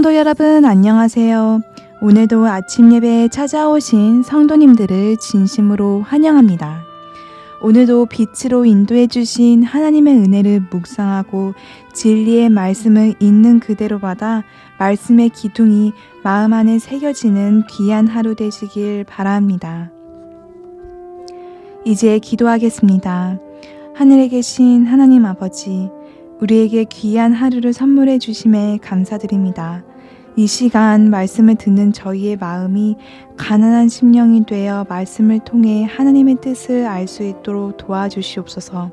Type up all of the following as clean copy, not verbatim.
성도 여러분 안녕하세요. 오늘도 아침 예배에 찾아오신 성도님들을 진심으로 환영합니다. 오늘도 빛으로 인도해 주신 하나님의 은혜를 묵상하고 진리의 말씀을 있는 그대로 받아 말씀의 기둥이 마음 안에 새겨지는 귀한 하루 되시길 바랍니다. 이제 기도하겠습니다. 하늘에 계신 하나님 아버지, 우리에게 귀한 하루를 선물해 주심에 감사드립니다. 이 시간 말씀을 듣는 저희의 마음이 가난한 심령이 되어 말씀을 통해 하나님의 뜻을 알 수 있도록 도와주시옵소서.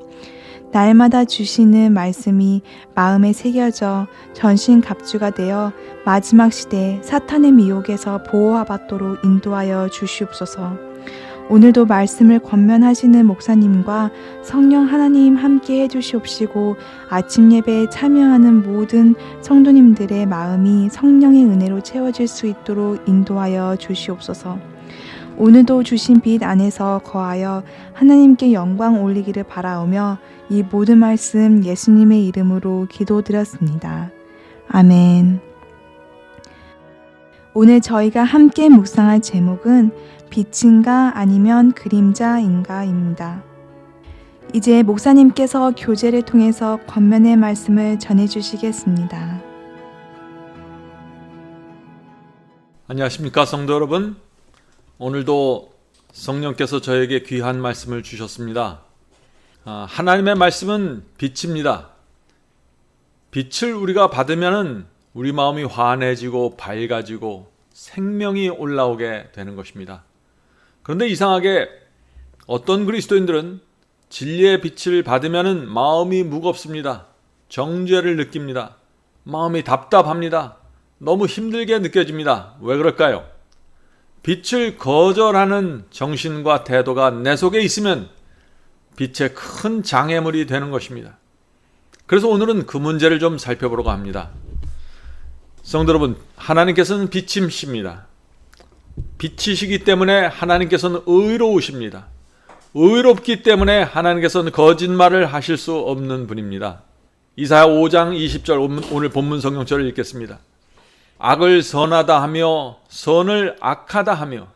날마다 주시는 말씀이 마음에 새겨져 전신갑주가 되어 마지막 시대 사탄의 미혹에서 보호받도록 인도하여 주시옵소서. 오늘도 말씀을 권면하시는 목사님과 성령 하나님 함께 해주시옵시고 아침 예배에 참여하는 모든 성도님들의 마음이 성령의 은혜로 채워질 수 있도록 인도하여 주시옵소서. 오늘도 주신 빛 안에서 거하여 하나님께 영광 올리기를 바라오며 이 모든 말씀 예수님의 이름으로 기도드렸습니다. 아멘. 오늘 저희가 함께 묵상할 제목은 빛인가 아니면 그림자인가입니다. 이제 목사님께서 교제를 통해서 권면의 말씀을 전해주시겠습니다. 안녕하십니까 성도 여러분. 오늘도 성령께서 저에게 귀한 말씀을 주셨습니다. 하나님의 말씀은 빛입니다. 빛을 우리가 받으면 우리 마음이 환해지고 밝아지고 생명이 올라오게 되는 것입니다. 그런데 이상하게 어떤 그리스도인들은 진리의 빛을 받으면 마음이 무겁습니다. 정죄를 느낍니다. 마음이 답답합니다. 너무 힘들게 느껴집니다. 왜 그럴까요? 빛을 거절하는 정신과 태도가 내 속에 있으면 빛의 큰 장애물이 되는 것입니다. 그래서 오늘은 그 문제를 좀 살펴보려고 합니다. 성도 여러분, 하나님께서는 빛이십니다. 빛이시기 때문에 하나님께서는 의로우십니다. 의롭기 때문에 하나님께서는 거짓말을 하실 수 없는 분입니다. 이사야 5장 20절 오늘 본문 성경절을 읽겠습니다. 악을 선하다 하며 선을 악하다 하며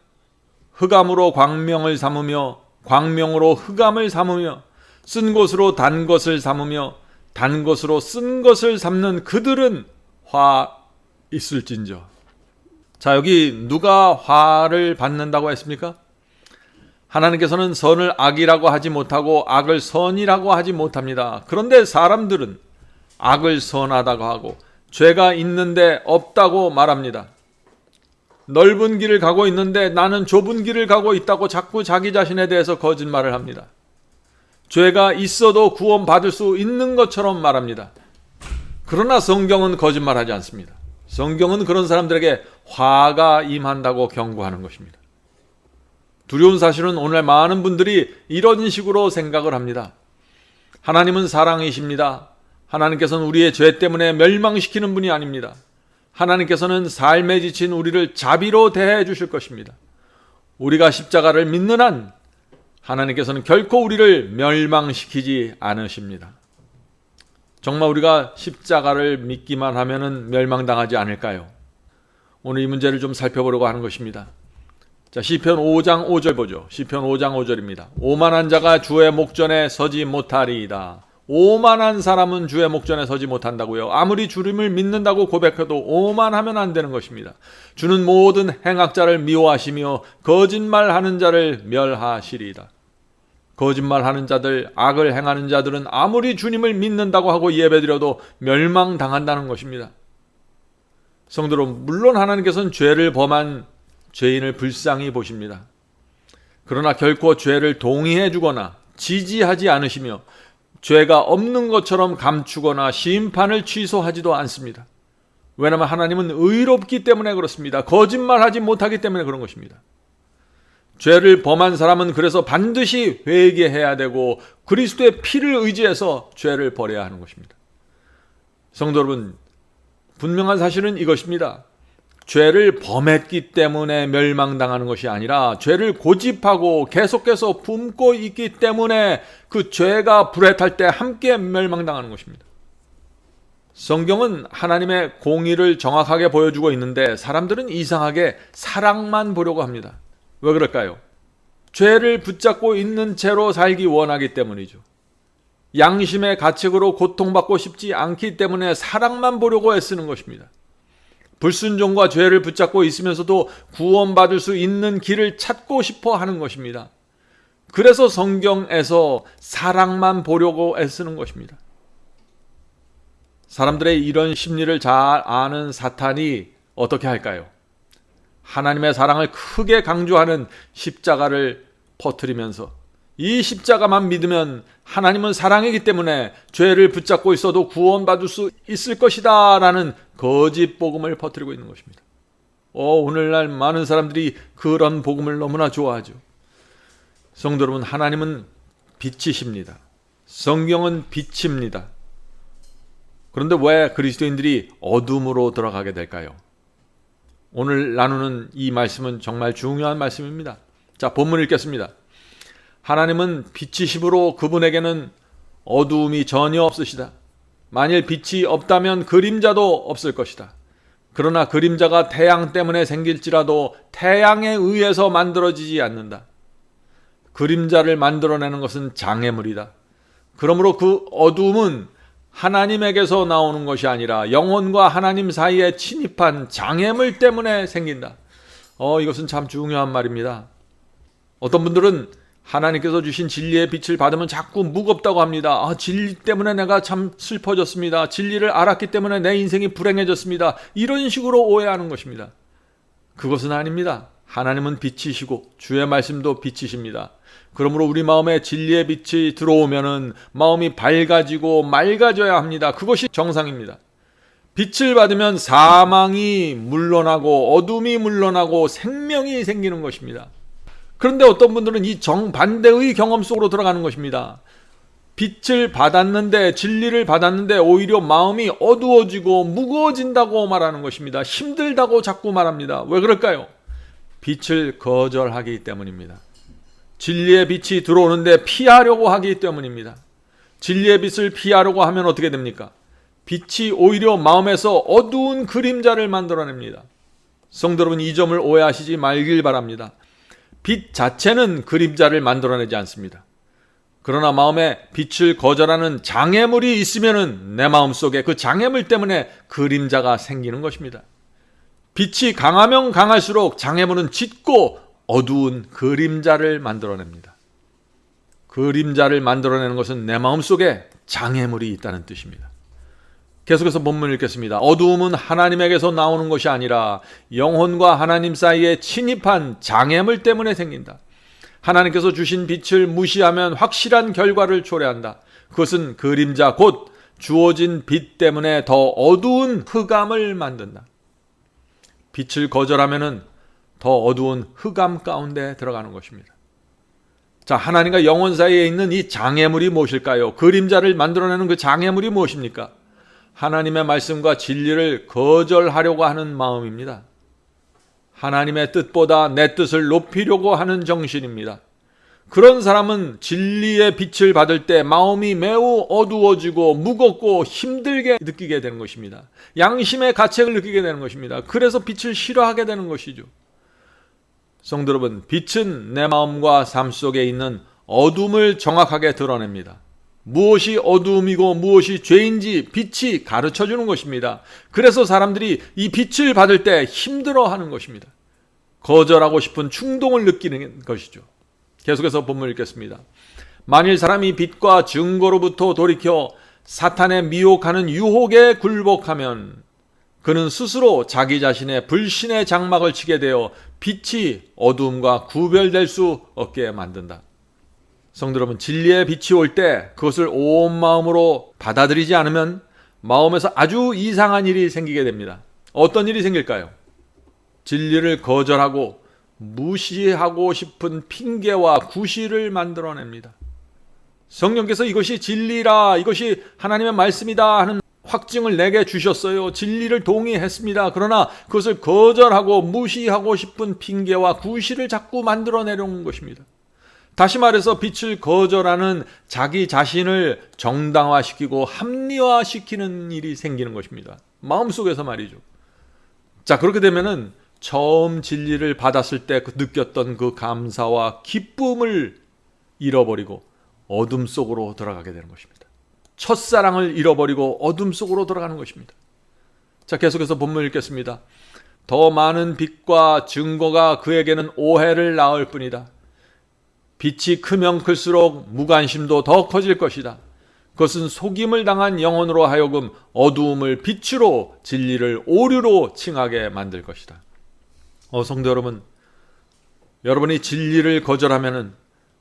흑암으로 광명을 삼으며 광명으로 흑암을 삼으며 쓴 것으로 단 것을 삼으며 단 것으로 쓴 것을 삼는 그들은 화 있을진저. 자, 여기 누가 화를 받는다고 했습니까? 하나님께서는 선을 악이라고 하지 못하고 악을 선이라고 하지 못합니다. 그런데 사람들은 악을 선하다고 하고 죄가 있는데 없다고 말합니다. 넓은 길을 가고 있는데 나는 좁은 길을 가고 있다고 자꾸 자기 자신에 대해서 거짓말을 합니다. 죄가 있어도 구원받을 수 있는 것처럼 말합니다. 그러나 성경은 거짓말하지 않습니다. 성경은 그런 사람들에게 화가 임한다고 경고하는 것입니다. 두려운 사실은 오늘 많은 분들이 이런 식으로 생각을 합니다. 하나님은 사랑이십니다. 하나님께서는 우리의 죄 때문에 멸망시키는 분이 아닙니다. 하나님께서는 삶에 지친 우리를 자비로 대해 주실 것입니다. 우리가 십자가를 믿는 한 하나님께서는 결코 우리를 멸망시키지 않으십니다. 정말 우리가 십자가를 믿기만 하면 멸망당하지 않을까요? 오늘 이 문제를 좀 살펴보려고 하는 것입니다. 자, 시편 5장 5절 보죠. 시편 5장 5절입니다. 오만한 자가 주의 목전에 서지 못하리이다. 오만한 사람은 주의 목전에 서지 못한다고요. 아무리 주님을 믿는다고 고백해도 오만하면 안 되는 것입니다. 주는 모든 행악자를 미워하시며 거짓말하는 자를 멸하시리이다. 거짓말하는 자들, 악을 행하는 자들은 아무리 주님을 믿는다고 하고 예배드려도 멸망당한다는 것입니다. 성도 여러분, 물론 하나님께서는 죄를 범한 죄인을 불쌍히 보십니다. 그러나 결코 죄를 동의해 주거나 지지하지 않으시며 죄가 없는 것처럼 감추거나 심판을 취소하지도 않습니다. 왜냐하면 하나님은 의롭기 때문에 그렇습니다. 거짓말하지 못하기 때문에 그런 것입니다. 죄를 범한 사람은 그래서 반드시 회개해야 되고 그리스도의 피를 의지해서 죄를 버려야 하는 것입니다. 성도 여러분, 분명한 사실은 이것입니다. 죄를 범했기 때문에 멸망당하는 것이 아니라 죄를 고집하고 계속해서 품고 있기 때문에 그 죄가 불에 탈 때 함께 멸망당하는 것입니다. 성경은 하나님의 공의를 정확하게 보여주고 있는데 사람들은 이상하게 사랑만 보려고 합니다. 왜 그럴까요? 죄를 붙잡고 있는 채로 살기 원하기 때문이죠. 양심의 가책으로 고통받고 싶지 않기 때문에 사랑만 보려고 애쓰는 것입니다. 불순종과 죄를 붙잡고 있으면서도 구원받을 수 있는 길을 찾고 싶어 하는 것입니다. 그래서 성경에서 사랑만 보려고 애쓰는 것입니다. 사람들의 이런 심리를 잘 아는 사탄이 어떻게 할까요? 하나님의 사랑을 크게 강조하는 십자가를 퍼뜨리면서 이 십자가만 믿으면 하나님은 사랑이기 때문에 죄를 붙잡고 있어도 구원받을 수 있을 것이다 라는 거짓 복음을 퍼뜨리고 있는 것입니다. 오늘날 많은 사람들이 그런 복음을 너무나 좋아하죠. 성도 여러분, 하나님은 빛이십니다. 성경은 빛입니다. 그런데 왜 그리스도인들이 어둠으로 들어가게 될까요? 오늘 나누는 이 말씀은 정말 중요한 말씀입니다. 자, 본문 읽겠습니다. 하나님은 빛이시므로 그분에게는 어두움이 전혀 없으시다. 만일 빛이 없다면 그림자도 없을 것이다. 그러나 그림자가 태양 때문에 생길지라도 태양에 의해서 만들어지지 않는다. 그림자를 만들어내는 것은 장애물이다. 그러므로 그 어두움은 하나님에게서 나오는 것이 아니라 영혼과 하나님 사이에 침입한 장애물 때문에 생긴다. 이것은 참 중요한 말입니다. 어떤 분들은 하나님께서 주신 진리의 빛을 받으면 자꾸 무겁다고 합니다. 진리 때문에 내가 참 슬퍼졌습니다. 진리를 알았기 때문에 내 인생이 불행해졌습니다. 이런 식으로 오해하는 것입니다. 그것은 아닙니다. 하나님은 빛이시고 주의 말씀도 빛이십니다. 그러므로 우리 마음에 진리의 빛이 들어오면은 마음이 밝아지고 맑아져야 합니다. 그것이 정상입니다. 빛을 받으면 사망이 물러나고 어둠이 물러나고 생명이 생기는 것입니다. 그런데 어떤 분들은 이 정반대의 경험 속으로 들어가는 것입니다. 빛을 받았는데, 진리를 받았는데 오히려 마음이 어두워지고 무거워진다고 말하는 것입니다. 힘들다고 자꾸 말합니다. 왜 그럴까요? 빛을 거절하기 때문입니다. 진리의 빛이 들어오는데 피하려고 하기 때문입니다. 진리의 빛을 피하려고 하면 어떻게 됩니까? 빛이 오히려 마음에서 어두운 그림자를 만들어냅니다. 성도 여러분, 이 점을 오해하시지 말길 바랍니다. 빛 자체는 그림자를 만들어내지 않습니다. 그러나 마음에 빛을 거절하는 장애물이 있으면은 내 마음속에 그 장애물 때문에 그림자가 생기는 것입니다. 빛이 강하면 강할수록 장애물은 짙고 어두운 그림자를 만들어냅니다. 그림자를 만들어내는 것은 내 마음속에 장애물이 있다는 뜻입니다. 계속해서 본문을 읽겠습니다. 어두움은 하나님에게서 나오는 것이 아니라 영혼과 하나님 사이에 침입한 장애물 때문에 생긴다. 하나님께서 주신 빛을 무시하면 확실한 결과를 초래한다. 그것은 그림자 곧 주어진 빛 때문에 더 어두운 흑암을 만든다. 빛을 거절하면은 더 어두운 흑암 가운데 들어가는 것입니다. 자, 하나님과 영혼 사이에 있는 이 장애물이 무엇일까요? 그림자를 만들어내는 그 장애물이 무엇입니까? 하나님의 말씀과 진리를 거절하려고 하는 마음입니다. 하나님의 뜻보다 내 뜻을 높이려고 하는 정신입니다. 그런 사람은 진리의 빛을 받을 때 마음이 매우 어두워지고 무겁고 힘들게 느끼게 되는 것입니다. 양심의 가책을 느끼게 되는 것입니다. 그래서 빛을 싫어하게 되는 것이죠. 성도 여러분, 빛은 내 마음과 삶 속에 있는 어둠을 정확하게 드러냅니다. 무엇이 어두움이고 무엇이 죄인지 빛이 가르쳐 주는 것입니다. 그래서 사람들이 이 빛을 받을 때 힘들어하는 것입니다. 거절하고 싶은 충동을 느끼는 것이죠. 계속해서 본문 읽겠습니다. 만일 사람이 빛과 증거로부터 돌이켜 사탄의 미혹하는 유혹에 굴복하면 그는 스스로 자기 자신의 불신의 장막을 치게 되어 빛이 어두움과 구별될 수 없게 만든다. 성도 여러분, 진리의 빛이 올 때 그것을 온 마음으로 받아들이지 않으면 마음에서 아주 이상한 일이 생기게 됩니다. 어떤 일이 생길까요? 진리를 거절하고 무시하고 싶은 핑계와 구실을 만들어냅니다. 성령께서 이것이 진리라, 이것이 하나님의 말씀이다 하는 확증을 내게 주셨어요. 진리를 동의했습니다. 그러나 그것을 거절하고 무시하고 싶은 핑계와 구실을 자꾸 만들어내려는 것입니다. 다시 말해서 빛을 거절하는 자기 자신을 정당화시키고 합리화시키는 일이 생기는 것입니다. 마음속에서 말이죠. 자, 그렇게 되면은 처음 진리를 받았을 때 느꼈던 그 감사와 기쁨을 잃어버리고 어둠 속으로 들어가게 되는 것입니다. 첫사랑을 잃어버리고 어둠 속으로 들어가는 것입니다. 자, 계속해서 본문 읽겠습니다. 더 많은 빛과 증거가 그에게는 오해를 낳을 뿐이다. 빛이 크면 클수록 무관심도 더 커질 것이다. 그것은 속임을 당한 영혼으로 하여금 어두움을 빛으로 진리를 오류로 칭하게 만들 것이다. 성도 여러분, 여러분이 진리를 거절하면은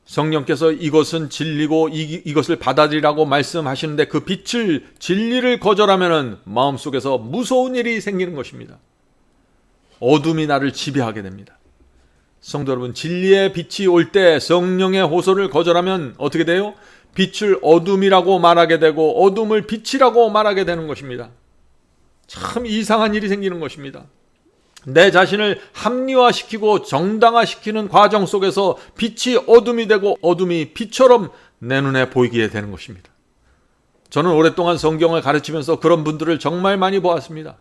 성령께서 이것은 진리고 이것을 받아들이라고 말씀하시는데 그 빛을, 진리를 거절하면은 마음속에서 무서운 일이 생기는 것입니다. 어둠이 나를 지배하게 됩니다. 성도 여러분, 진리의 빛이 올 때 성령의 호소를 거절하면 어떻게 돼요? 빛을 어둠이라고 말하게 되고 어둠을 빛이라고 말하게 되는 것입니다. 참 이상한 일이 생기는 것입니다. 내 자신을 합리화시키고 정당화시키는 과정 속에서 빛이 어둠이 되고 어둠이 빛처럼 내 눈에 보이게 되는 것입니다. 저는 오랫동안 성경을 가르치면서 그런 분들을 정말 많이 보았습니다.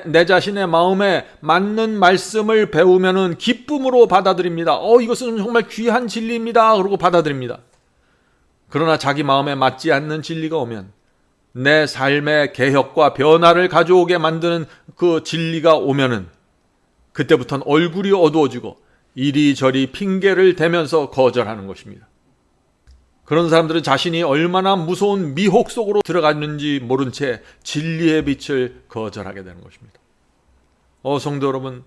내 자신의 마음에 맞는 말씀을 배우면은 기쁨으로 받아들입니다. 이것은 정말 귀한 진리입니다. 그러고 받아들입니다. 그러나 자기 마음에 맞지 않는 진리가 오면, 내 삶의 개혁과 변화를 가져오게 만드는 그 진리가 오면은 그때부터는 얼굴이 어두워지고 이리저리 핑계를 대면서 거절하는 것입니다. 그런 사람들은 자신이 얼마나 무서운 미혹 속으로 들어갔는지 모른 채 진리의 빛을 거절하게 되는 것입니다. 성도 여러분,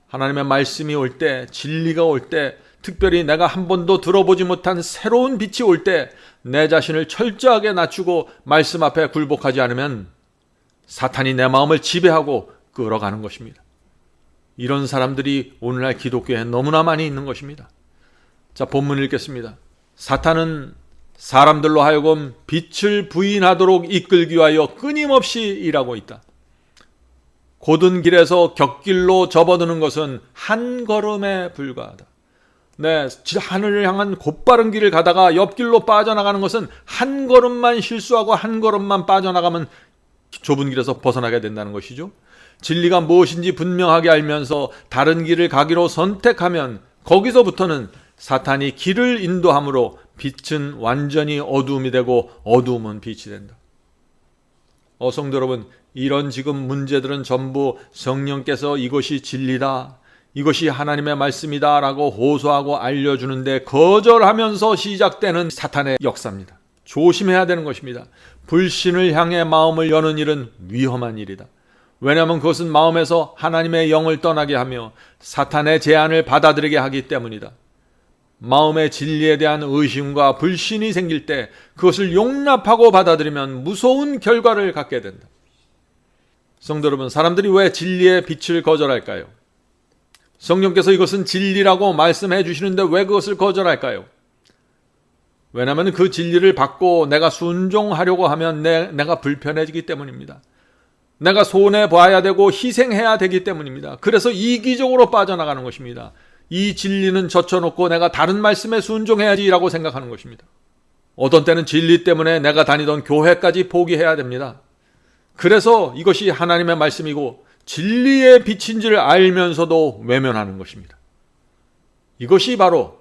하나님의 말씀이 올 때, 진리가 올 때, 특별히 내가 한 번도 들어보지 못한 새로운 빛이 올 때 내 자신을 철저하게 낮추고 말씀 앞에 굴복하지 않으면 사탄이 내 마음을 지배하고 끌어가는 것입니다. 이런 사람들이 오늘날 기독교에 너무나 많이 있는 것입니다. 자, 본문 읽겠습니다. 사탄은 사람들로 하여금 빛을 부인하도록 이끌기 위하여 끊임없이 일하고 있다. 곧은 길에서 곁길로 접어드는 것은 한 걸음에 불과하다. 하늘을 향한 곧바른 길을 가다가 옆길로 빠져나가는 것은 한 걸음만 실수하고 한 걸음만 빠져나가면 좁은 길에서 벗어나게 된다는 것이죠. 진리가 무엇인지 분명하게 알면서 다른 길을 가기로 선택하면 거기서부터는 사탄이 길을 인도함으로 빛은 완전히 어두움이 되고 어두움은 빛이 된다. 성도 여러분, 이런 지금 문제들은 전부 성령께서 이것이 진리다, 이것이 하나님의 말씀이다 라고 호소하고 알려주는데 거절하면서 시작되는 사탄의 역사입니다. 조심해야 되는 것입니다. 불신을 향해 마음을 여는 일은 위험한 일이다. 왜냐하면 그것은 마음에서 하나님의 영을 떠나게 하며 사탄의 제안을 받아들이게 하기 때문이다. 마음의 진리에 대한 의심과 불신이 생길 때 그것을 용납하고 받아들이면 무서운 결과를 갖게 된다. 성도 여러분, 사람들이 왜 진리의 빛을 거절할까요? 성령께서 이것은 진리라고 말씀해 주시는데 왜 그것을 거절할까요? 왜냐하면 그 진리를 받고 내가 순종하려고 하면 내가 불편해지기 때문입니다. 내가 손해봐야 되고 희생해야 되기 때문입니다. 그래서 이기적으로 빠져나가는 것입니다. 이 진리는 젖혀놓고 내가 다른 말씀에 순종해야지라고 생각하는 것입니다. 어떤 때는 진리 때문에 내가 다니던 교회까지 포기해야 됩니다. 그래서 이것이 하나님의 말씀이고 진리의 빛인지를 알면서도 외면하는 것입니다. 이것이 바로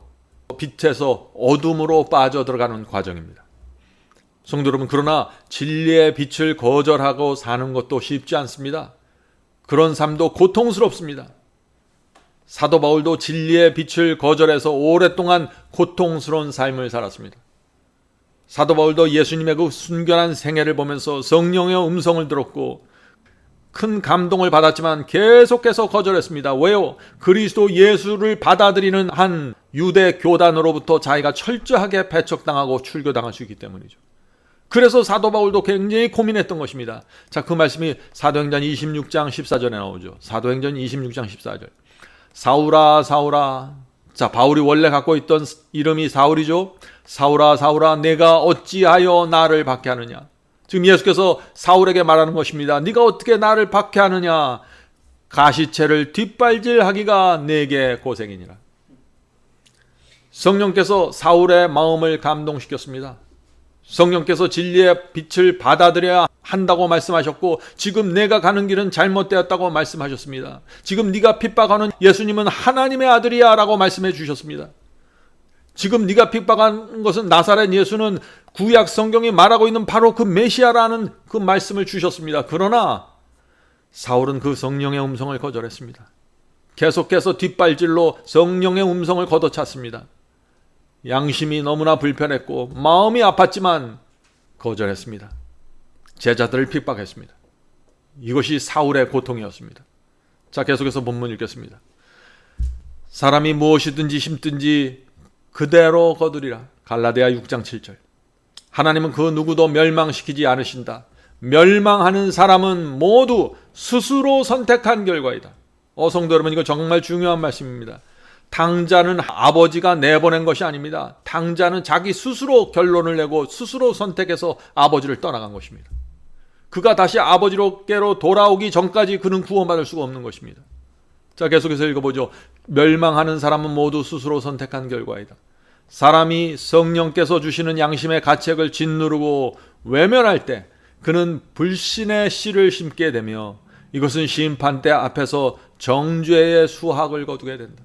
빛에서 어둠으로 빠져들어가는 과정입니다. 성도 여러분, 그러나 진리의 빛을 거절하고 사는 것도 쉽지 않습니다. 그런 삶도 고통스럽습니다. 사도 바울도 진리의 빛을 거절해서 오랫동안 고통스러운 삶을 살았습니다. 사도 바울도 예수님의 그 순결한 생애를 보면서 성령의 음성을 들었고 큰 감동을 받았지만 계속해서 거절했습니다. 왜요? 그리스도 예수를 받아들이는 한 유대 교단으로부터 자기가 철저하게 배척당하고 출교당할 수 있기 때문이죠. 그래서 사도 바울도 굉장히 고민했던 것입니다. 자, 그 말씀이 사도행전 26장 14절에 나오죠. 사도행전 26장 14절. 사울아, 사울아. 자, 바울이 원래 갖고 있던 이름이 사울이죠. 사울아, 사울아, 내가 어찌하여 나를 박해하느냐. 지금 예수께서 사울에게 말하는 것입니다. 네가 어떻게 나를 박해하느냐. 가시채를 뒷발질하기가 내게 고생이니라. 성령께서 사울의 마음을 감동시켰습니다. 성령께서 진리의 빛을 받아들여야 한다고 말씀하셨고, 지금 내가 가는 길은 잘못되었다고 말씀하셨습니다. 지금 네가 핍박하는 예수님은 하나님의 아들이야 라고 말씀해 주셨습니다. 지금 네가 핍박한 것은 나사렛 예수는 구약 성경이 말하고 있는 바로 그 메시아라는 그 말씀을 주셨습니다. 그러나 사울은 그 성령의 음성을 거절했습니다. 계속해서 뒷발질로 성령의 음성을 걷어찼습니다. 양심이 너무나 불편했고 마음이 아팠지만 거절했습니다. 제자들을 핍박했습니다. 이것이 사울의 고통이었습니다. 자, 계속해서 본문 읽겠습니다. 사람이 무엇이든지 심든지 그대로 거두리라. 갈라디아 6장 7절. 하나님은 그 누구도 멸망시키지 않으신다. 멸망하는 사람은 모두 스스로 선택한 결과이다. 성도 여러분, 이거 정말 중요한 말씀입니다. 당자는 아버지가 내보낸 것이 아닙니다. 당자는 자기 스스로 결론을 내고 스스로 선택해서 아버지를 떠나간 것입니다. 그가 다시 아버지로께로 돌아오기 전까지 그는 구원받을 수가 없는 것입니다. 자, 계속해서 읽어보죠. 멸망하는 사람은 모두 스스로 선택한 결과이다. 사람이 성령께서 주시는 양심의 가책을 짓누르고 외면할 때 그는 불신의 씨를 심게 되며 이것은 심판대 앞에서 정죄의 수학을 거두게 된다.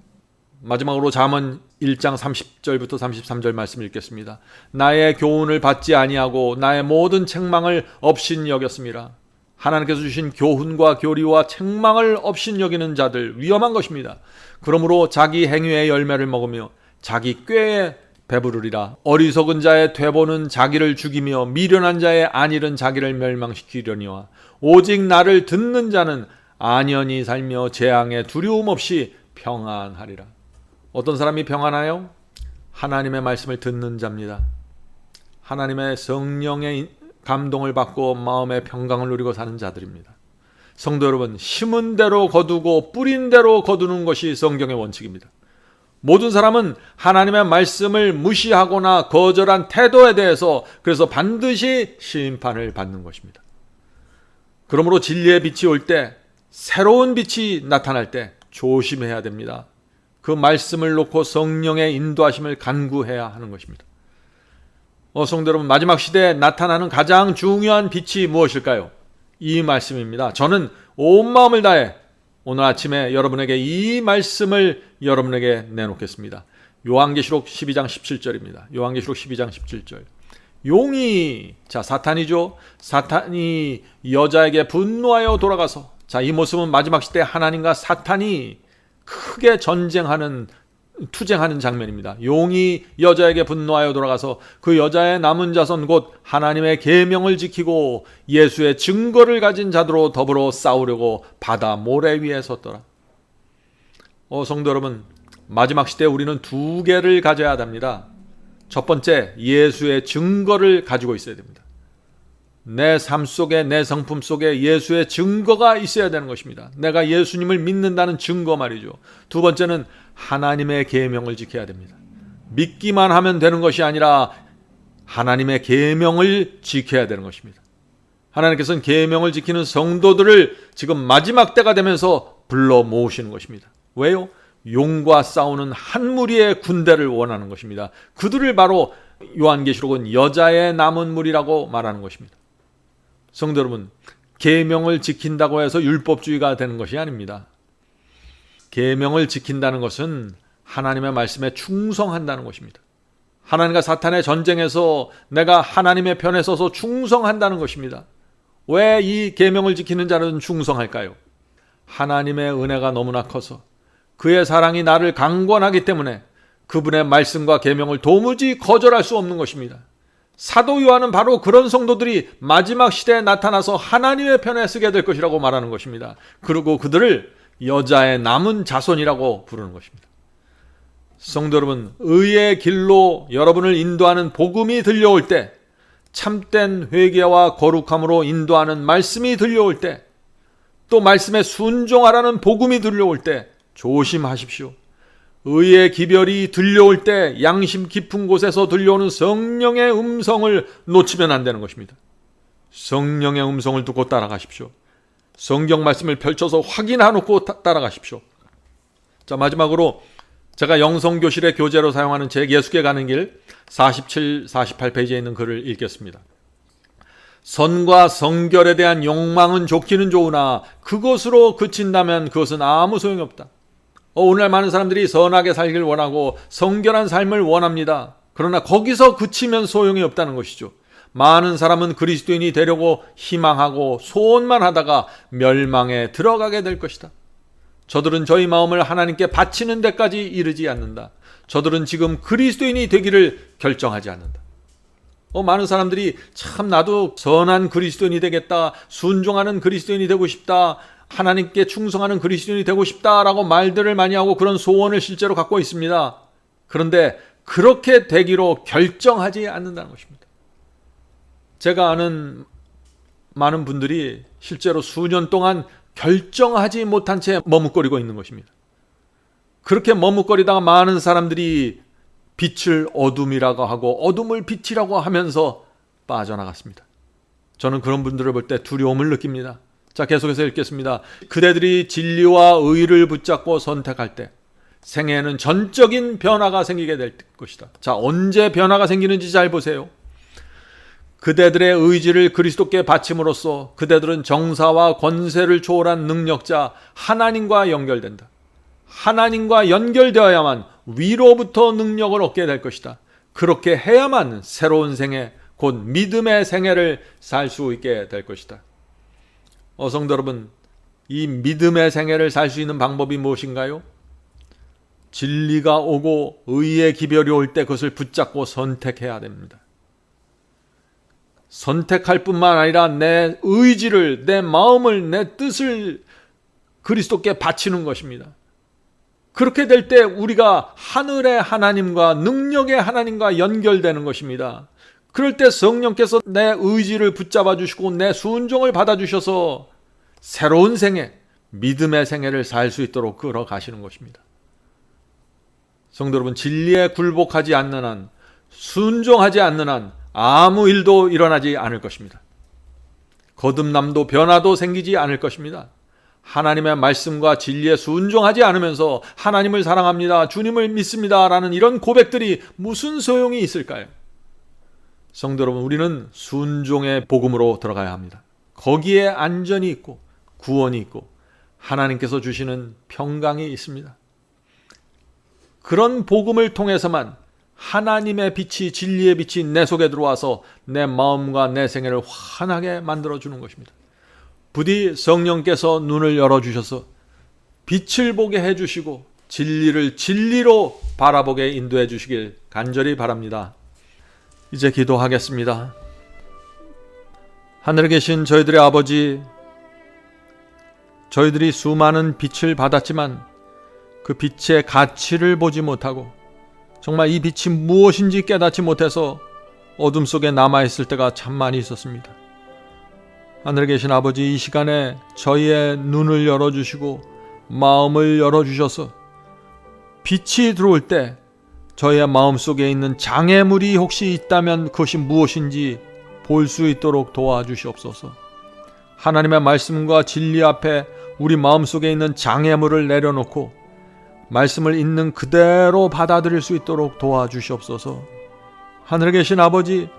마지막으로 잠언 1장 30절부터 33절 말씀 읽겠습니다. 나의 교훈을 받지 아니하고 나의 모든 책망을 업신 여겼습니다. 하나님께서 주신 교훈과 교리와 책망을 업신 여기는 자들 위험한 것입니다. 그러므로 자기 행위의 열매를 먹으며 자기 꾀에 배부르리라. 어리석은 자의 퇴보는 자기를 죽이며 미련한 자의 안일은 자기를 멸망시키려니와 오직 나를 듣는 자는 안연히 살며 재앙에 두려움 없이 평안하리라. 어떤 사람이 평안하여? 하나님의 말씀을 듣는 자입니다. 하나님의 성령의 감동을 받고 마음의 평강을 누리고 사는 자들입니다. 성도 여러분, 심은 대로 거두고 뿌린 대로 거두는 것이 성경의 원칙입니다. 모든 사람은 하나님의 말씀을 무시하거나 거절한 태도에 대해서 그래서 반드시 심판을 받는 것입니다. 그러므로 진리의 빛이 올 때, 새로운 빛이 나타날 때 조심해야 됩니다. 그 말씀을 놓고 성령의 인도하심을 간구해야 하는 것입니다. 성도 여러분, 마지막 시대에 나타나는 가장 중요한 빛이 무엇일까요? 이 말씀입니다. 저는 온 마음을 다해 오늘 아침에 여러분에게 이 말씀을 여러분에게 내놓겠습니다. 요한계시록 12장 17절입니다. 요한계시록 12장 17절. 용이, 사탄이죠. 사탄이 여자에게 분노하여 돌아가서, 이 모습은 마지막 시대 하나님과 사탄이 크게 투쟁하는 장면입니다. 용이 여자에게 분노하여 돌아가서 그 여자의 남은 자손 곧 하나님의 계명을 지키고 예수의 증거를 가진 자들로 더불어 싸우려고 바다 모래 위에 섰더라. 성도 여러분, 마지막 시대에 우리는 두 개를 가져야 합니다. 첫 번째, 예수의 증거를 가지고 있어야 됩니다. 내 삶 속에, 내 성품 속에 예수의 증거가 있어야 되는 것입니다. 내가 예수님을 믿는다는 증거 말이죠. 두 번째는 하나님의 계명을 지켜야 됩니다. 믿기만 하면 되는 것이 아니라 하나님의 계명을 지켜야 되는 것입니다. 하나님께서는 계명을 지키는 성도들을 지금 마지막 때가 되면서 불러 모으시는 것입니다. 왜요? 용과 싸우는 한 무리의 군대를 원하는 것입니다. 그들을 바로 요한계시록은 여자의 남은 무리라고 말하는 것입니다. 성도 여러분, 계명을 지킨다고 해서 율법주의가 되는 것이 아닙니다. 계명을 지킨다는 것은 하나님의 말씀에 충성한다는 것입니다. 하나님과 사탄의 전쟁에서 내가 하나님의 편에 서서 충성한다는 것입니다. 왜 이 계명을 지키는 자는 충성할까요? 하나님의 은혜가 너무나 커서 그의 사랑이 나를 강권하기 때문에 그분의 말씀과 계명을 도무지 거절할 수 없는 것입니다. 사도 요한은 바로 그런 성도들이 마지막 시대에 나타나서 하나님의 편에 서게 될 것이라고 말하는 것입니다. 그리고 그들을 여자의 남은 자손이라고 부르는 것입니다. 성도 여러분, 의의 길로 여러분을 인도하는 복음이 들려올 때, 참된 회개와 거룩함으로 인도하는 말씀이 들려올 때, 또 말씀에 순종하라는 복음이 들려올 때 조심하십시오. 의의 기별이 들려올 때 양심 깊은 곳에서 들려오는 성령의 음성을 놓치면 안 되는 것입니다. 성령의 음성을 듣고 따라가십시오. 성경 말씀을 펼쳐서 확인해놓고 따라가십시오. 자, 마지막으로 제가 영성교실의 교재로 사용하는 책 예수께 가는 길 47, 48페이지에 있는 글을 읽겠습니다. 선과 성결에 대한 욕망은 좋기는 좋으나 그것으로 그친다면 그것은 아무 소용이 없다. 오늘날 많은 사람들이 선하게 살길 원하고 성결한 삶을 원합니다. 그러나 거기서 그치면 소용이 없다는 것이죠. 많은 사람은 그리스도인이 되려고 희망하고 소원만 하다가 멸망에 들어가게 될 것이다. 저들은 저희 마음을 하나님께 바치는 데까지 이르지 않는다. 저들은 지금 그리스도인이 되기를 결정하지 않는다. 많은 사람들이 참 나도 선한 그리스도인이 되겠다, 순종하는 그리스도인이 되고 싶다, 하나님께 충성하는 그리스도인이 되고 싶다라고 말들을 많이 하고 그런 소원을 실제로 갖고 있습니다. 그런데 그렇게 되기로 결정하지 않는다는 것입니다. 제가 아는 많은 분들이 실제로 수년 동안 결정하지 못한 채 머뭇거리고 있는 것입니다. 그렇게 머뭇거리다가 많은 사람들이 빛을 어둠이라고 하고 어둠을 빛이라고 하면서 빠져나갔습니다. 저는 그런 분들을 볼 때 두려움을 느낍니다. 자, 계속해서 읽겠습니다. 그대들이 진리와 의를 붙잡고 선택할 때 생애에는 전적인 변화가 생기게 될 것이다. 자, 언제 변화가 생기는지 잘 보세요. 그대들의 의지를 그리스도께 바침으로써 그대들은 정사와 권세를 초월한 능력자 하나님과 연결된다. 하나님과 연결되어야만 위로부터 능력을 얻게 될 것이다. 그렇게 해야만 새로운 생애, 곧 믿음의 생애를 살 수 있게 될 것이다. 성도 여러분, 이 믿음의 생애를 살 수 있는 방법이 무엇인가요? 진리가 오고 의의 기별이 올 때 그것을 붙잡고 선택해야 됩니다. 선택할 뿐만 아니라 내 의지를, 내 마음을, 내 뜻을 그리스도께 바치는 것입니다. 그렇게 될 때 우리가 하늘의 하나님과 능력의 하나님과 연결되는 것입니다. 그럴 때 성령께서 내 의지를 붙잡아 주시고 내 순종을 받아 주셔서 새로운 생애, 믿음의 생애를 살 수 있도록 끌어가시는 것입니다. 성도 여러분, 진리에 굴복하지 않는 한, 순종하지 않는 한 아무 일도 일어나지 않을 것입니다. 거듭남도 변화도 생기지 않을 것입니다. 하나님의 말씀과 진리에 순종하지 않으면서 하나님을 사랑합니다, 주님을 믿습니다 라는 이런 고백들이 무슨 소용이 있을까요? 성도 여러분, 우리는 순종의 복음으로 들어가야 합니다. 거기에 안전이 있고 구원이 있고 하나님께서 주시는 평강이 있습니다. 그런 복음을 통해서만 하나님의 빛이, 진리의 빛이 내 속에 들어와서 내 마음과 내 생애를 환하게 만들어주는 것입니다. 부디 성령께서 눈을 열어주셔서 빛을 보게 해주시고 진리를 진리로 바라보게 인도해 주시길 간절히 바랍니다. 이제 기도하겠습니다. 하늘에 계신 저희들의 아버지, 저희들이 수많은 빛을 받았지만 그 빛의 가치를 보지 못하고 정말 이 빛이 무엇인지 깨닫지 못해서 어둠 속에 남아있을 때가 참 많이 있었습니다. 하늘에 계신 아버지, 이 시간에 저희의 눈을 열어주시고 마음을 열어주셔서 빛이 들어올 때 저희의 마음속에 있는 장애물이 혹시 있다면 그것이 무엇인지 볼 수 있도록 도와주시옵소서. 하나님의 말씀과 진리 앞에 우리 마음속에 있는 장애물을 내려놓고 말씀을 있는 그대로 받아들일 수 있도록 도와주시옵소서. 하늘에 계신 아버지,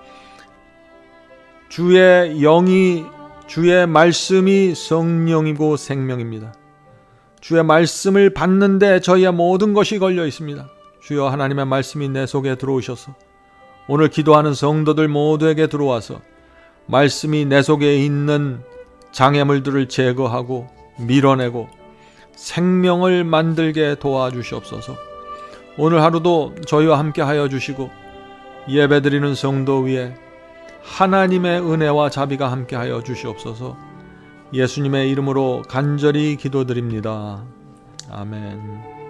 주의 영이, 주의 말씀이 성령이고 생명입니다. 주의 말씀을 받는데 저희의 모든 것이 걸려 있습니다. 주여, 하나님의 말씀이 내 속에 들어오셔서 오늘 기도하는 성도들 모두에게 들어와서 말씀이 내 속에 있는 장애물들을 제거하고 밀어내고 생명을 만들게 도와주시옵소서. 오늘 하루도 저희와 함께 하여 주시고 예배드리는 성도 위에 하나님의 은혜와 자비가 함께 하여 주시옵소서. 예수님의 이름으로 간절히 기도드립니다. 아멘.